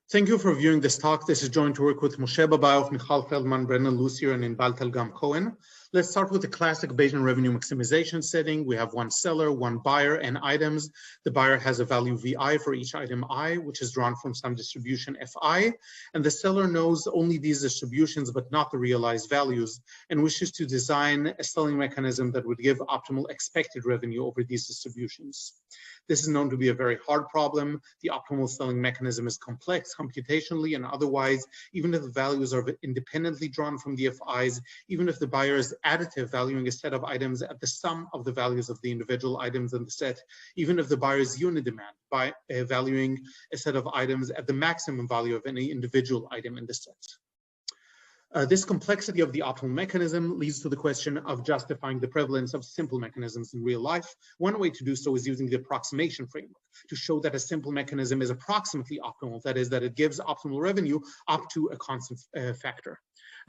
Thank you for viewing this talk. This is joint work with Moshe Babayev, Michal Feldman, Brennan Lucier, and Inbal Telgam Cohen. Let's start with the classic Bayesian revenue maximization setting. We have one seller, one buyer, and items. The buyer has a value VI for each item I, which is drawn from some distribution Fi. And the seller knows only these distributions, but not the realized values, and wishes to design a selling mechanism that would give optimal expected revenue over these distributions. This is known to be a very hard problem. The optimal selling mechanism is complex computationally and otherwise, even if the values are independently drawn from the FIs, even if the buyer is additive, valuing a set of items at the sum of the values of the individual items in the set, even if the buyer is unidemand, by valuing a set of items at the maximum value of any individual item in the set. This complexity of the optimal mechanism leads to the question of justifying the prevalence of simple mechanisms in real life. One way to do so is using the approximation framework to show that a simple mechanism is approximately optimal, that is, that it gives optimal revenue up to a constant factor.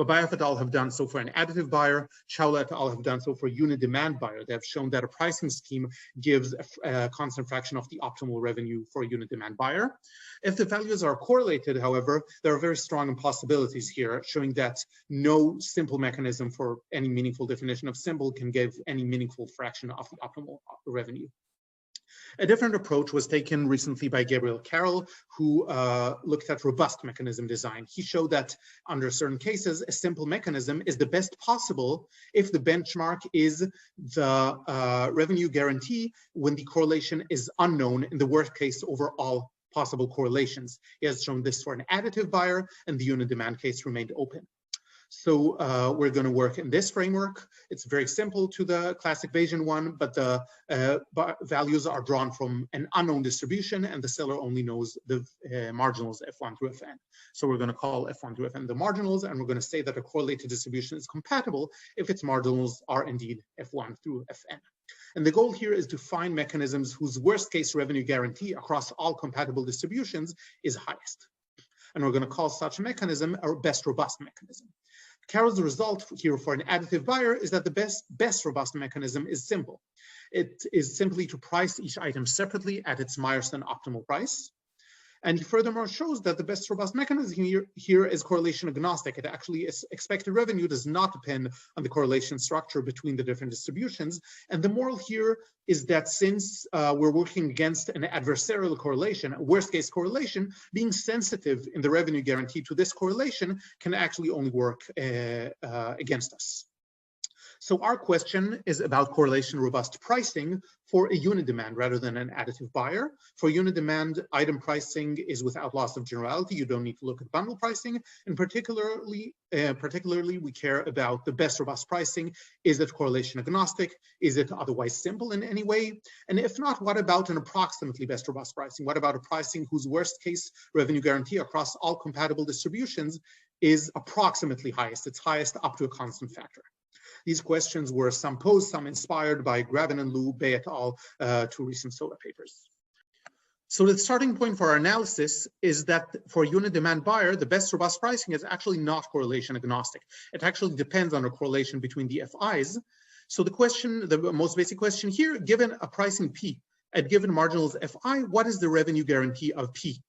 Babayev et al. Have done so for an additive buyer. Chawla et al. Have done so for a unit demand buyer. They have shown that a pricing scheme gives a constant fraction of the optimal revenue for a unit demand buyer. If the values are correlated, however, there are very strong impossibilities here, showing that no simple mechanism for any meaningful definition of simple can give any meaningful fraction of the optimal revenue. A different approach was taken recently by Gabriel Carroll, who looked at robust mechanism design. He showed that under certain cases, a simple mechanism is the best possible if the benchmark is the revenue guarantee when the correlation is unknown, in the worst case over all possible correlations. He has shown this for an additive buyer, and the unit demand case remained open. So we're going to work in this framework. It's very simple to the classic Bayesian one, but the values are drawn from an unknown distribution, and the seller only knows the marginals F1 through Fn. So we're going to call F1 through Fn the marginals, and we're going to say that a correlated distribution is compatible if its marginals are indeed F1 through Fn. And the goal here is to find mechanisms whose worst case revenue guarantee across all compatible distributions is highest. And we're going to call such a mechanism our best robust mechanism. Carroll's result here for an additive buyer is that the best robust mechanism is simple. It is simply to price each item separately at its Meyerson optimal price. And he furthermore shows that the best robust mechanism here is correlation agnostic. It actually is expected revenue does not depend on the correlation structure between the different distributions. And the moral here is that since we're working against an adversarial correlation, a worst case correlation, being sensitive in the revenue guarantee to this correlation can actually only work against us. So our question is about correlation robust pricing for a unit demand rather than an additive buyer. For unit demand, item pricing is without loss of generality. You don't need to look at bundle pricing. And particularly we care about the best robust pricing. Is it correlation agnostic? Is it otherwise simple in any way? And if not, what about an approximately best robust pricing? What about a pricing whose worst case revenue guarantee across all compatible distributions is approximately highest? It's highest up to a constant factor. These questions were some posed, some inspired by Graben and Liu, Bay et al. Two recent SOTA papers. So the starting point for our analysis is that for a unit demand buyer, the best robust pricing is actually not correlation agnostic. It actually depends on a correlation between the FIs. So the question, the most basic question here, given a pricing P at given marginals FI, what is the revenue guarantee of P?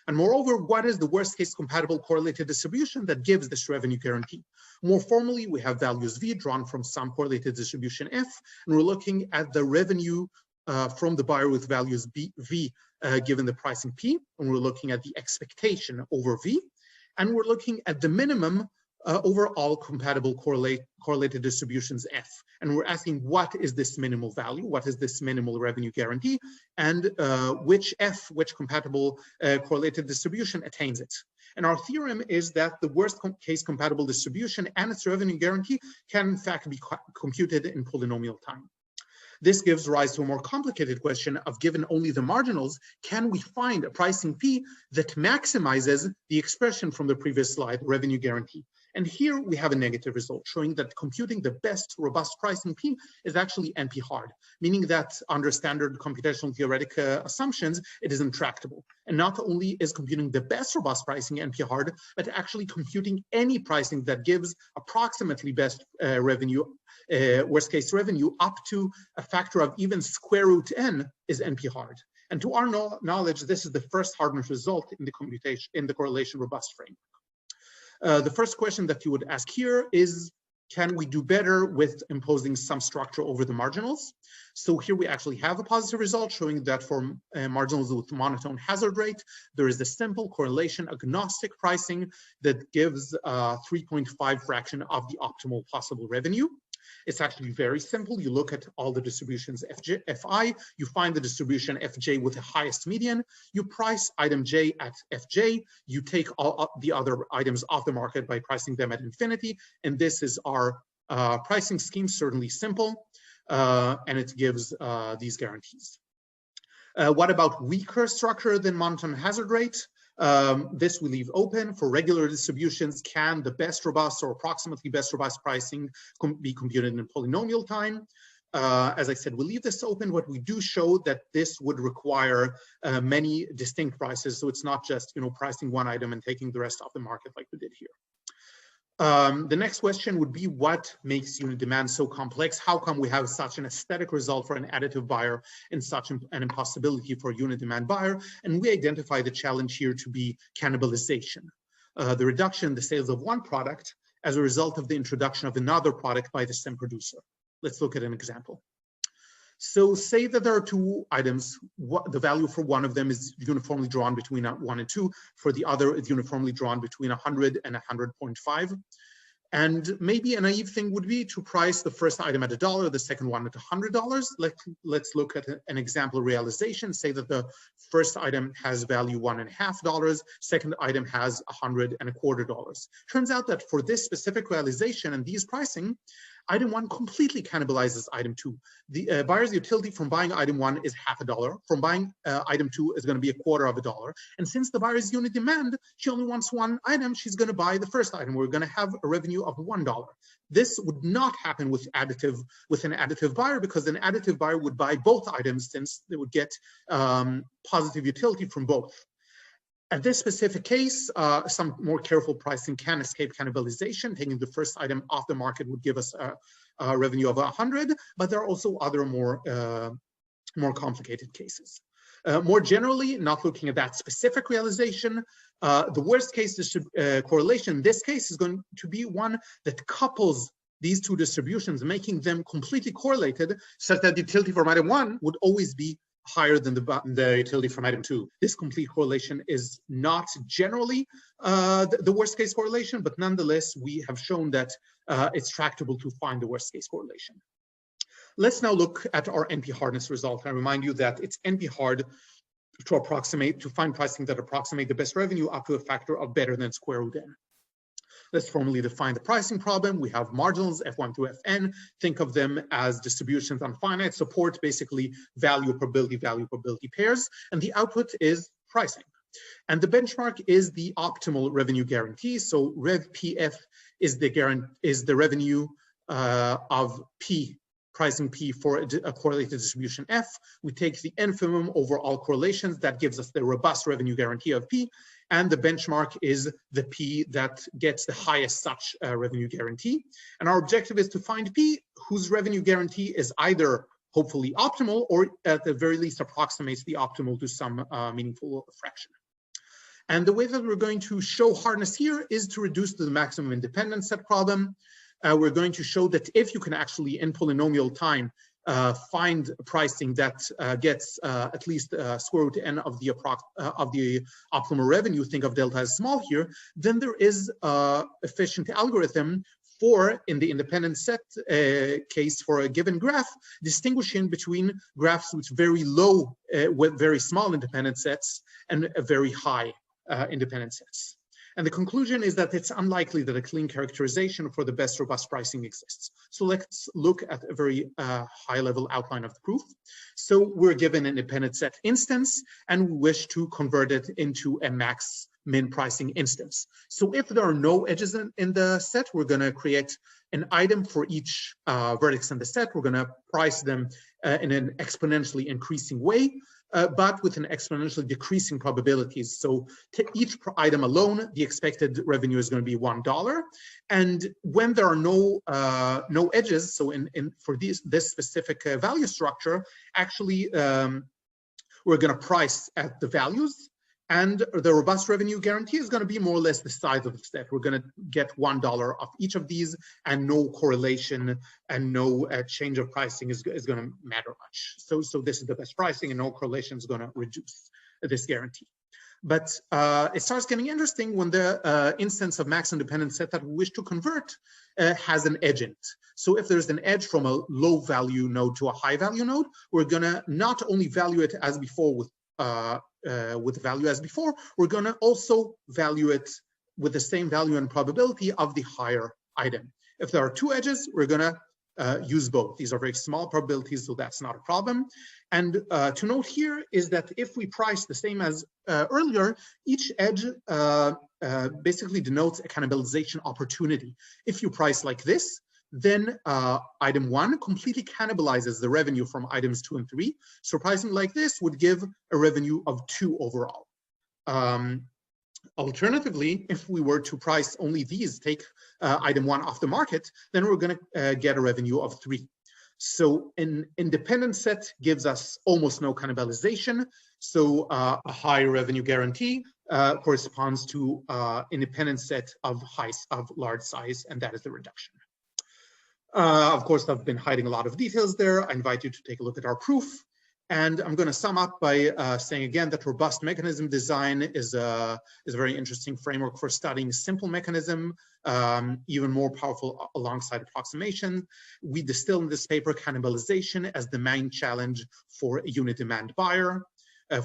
And moreover, what is the worst case compatible correlated distribution that gives this revenue guarantee? More formally, we have values V drawn from some correlated distribution F, and we're looking at the revenue from the buyer with values V given the pricing P, and we're looking at the expectation over V, and we're looking at the minimum over all compatible correlated distributions F. And we're asking, what is this minimal value? What is this minimal revenue guarantee? And which compatible correlated distribution attains it? And our theorem is that the worst case compatible distribution and its revenue guarantee can in fact be computed in polynomial time. This gives rise to a more complicated question of, given only the marginals, can we find a pricing P that maximizes the expression from the previous slide, revenue guarantee? And here we have a negative result, showing that computing the best robust pricing P is actually NP hard, meaning that under standard computational theoretic assumptions, it is intractable. And not only is computing the best robust pricing NP hard, but actually computing any pricing that gives approximately best revenue, worst case revenue, up to a factor of even square root n is NP hard. And to our knowledge, this is the first hardness result in the correlation robust framework. The first question that you would ask here is, can we do better with imposing some structure over the marginals? So here we actually have a positive result showing that for marginals with monotone hazard rate, there is a simple correlation agnostic pricing that gives 3.5 fraction of the optimal possible revenue. It's actually very simple. You look at all the distributions Fi, you find the distribution Fj with the highest median, you price item J at Fj, you take all the other items off the market by pricing them at infinity, and this is our pricing scheme, certainly simple, and it gives these guarantees. What about weaker structure than monotone hazard rate? This we leave open. For regular distributions, can the best robust or approximately best robust pricing be computed in polynomial time? As I said, we leave this open. What we do show that this would require many distinct prices. So it's not just, pricing one item and taking the rest off the market like we did here. The next question would be, what makes unit demand so complex? How come we have such an aesthetic result for an additive buyer and such an impossibility for a unit demand buyer? And we identify the challenge here to be cannibalization, the reduction in the sales of one product as a result of the introduction of another product by the same producer. Let's look at an example. So say that there are two items. The value for one of them is uniformly drawn between 1 and 2. For the other, it's uniformly drawn between 100 and 100.5. And maybe a naive thing would be to price the first item at $1, the second one at $100. Let's look at an example realization. Say that the first item has value $1.50, second item has $100.25. Turns out that for this specific realization and these pricing, item 1 completely cannibalizes item 2. The buyer's utility from buying item 1 is $0.50. From buying item 2 is going to be $0.25. And since the buyer's unit demand, she only wants one item, she's going to buy the first item. We're going to have a revenue of $1. This would not happen with an additive buyer, because an additive buyer would buy both items since they would get positive utility from both. At this specific case, some more careful pricing can escape cannibalization. Taking the first item off the market would give us a revenue of 100, but there are also other more complicated cases. More generally, not looking at that specific realization, the worst case correlation in this case is going to be one that couples these two distributions, making them completely correlated, such that the utility from item 1 would always be higher than the utility from item 2. This complete correlation is not generally the worst case correlation, but nonetheless, we have shown that it's tractable to find the worst case correlation. Let's now look at our NP hardness result. I remind you that it's NP hard to find pricing that approximate the best revenue up to a factor of better than square root n. Let's formally define the pricing problem. We have marginals, F1 through Fn. Think of them as distributions on finite support, basically value probability pairs. And the output is pricing. And the benchmark is the optimal revenue guarantee. So Rev PF is the revenue of P, pricing P for a correlated distribution F. We take the infimum over all correlations. That gives us the robust revenue guarantee of P. And the benchmark is the P that gets the highest such revenue guarantee. And our objective is to find P whose revenue guarantee is either hopefully optimal or at the very least approximates the optimal to some meaningful fraction. And the way that we're going to show hardness here is to reduce to the maximum independence set problem. We're going to show that if you can actually, in polynomial time, find pricing that gets at least square root n of the optimal revenue, think of delta as small here, then there is efficient algorithm for, in the independent set case for a given graph, distinguishing between graphs with very low, with very small independent sets and a very high independent sets. And the conclusion is that it's unlikely that a clean characterization for the best robust pricing exists. So let's look at a very high level outline of the proof. So we're given an independent set instance and we wish to convert it into a max min pricing instance. So if there are no edges in the set, we're going to create an item for each vertex in the set. We're going to price them in an exponentially increasing way, but with an exponentially decreasing probabilities. So to each item alone, the expected revenue is going to be $1. And when there are no edges, so for this specific value structure, actually we're going to price at the values, and the robust revenue guarantee is going to be more or less the size of the set. We're going to get $1 of each of these, and no correlation and no change of pricing is going to matter much. So this is the best pricing, and no correlation is going to reduce this guarantee. But it starts getting interesting when the instance of max independent set that we wish to convert has an edge in it. So if there's an edge from a low value node to a high value node, we're going to not only value it as before with value as before, we're going to also value it with the same value and probability of the higher item. If there are two edges, we're going to use both. These are very small probabilities, so that's not a problem. And to note here is that if we price the same as earlier, each edge basically denotes a cannibalization opportunity. If you price like this, then item 1 completely cannibalizes the revenue from items 2 and 3. So pricing like this would give a revenue of 2 overall. Alternatively, if we were to price only these, take item 1 off the market, then we're going to get a revenue of 3. So an independent set gives us almost no cannibalization. So a high revenue guarantee corresponds to independent set of large size, and that is the reduction. Of course, I've been hiding a lot of details there. I invite you to take a look at our proof. And I'm going to sum up by saying again that robust mechanism design is a very interesting framework for studying simple mechanism, even more powerful alongside approximation. We distill in this paper cannibalization as the main challenge for a unit demand buyer.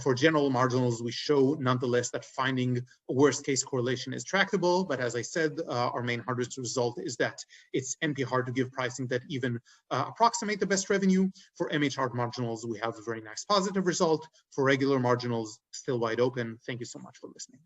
For general marginals, we show nonetheless that finding a worst case correlation is tractable. But as I said, our main hardest result is that it's NP hard to give pricing that even approximate the best revenue. For MH hard marginals, we have a very nice positive result. For regular marginals, still wide open. Thank you so much for listening.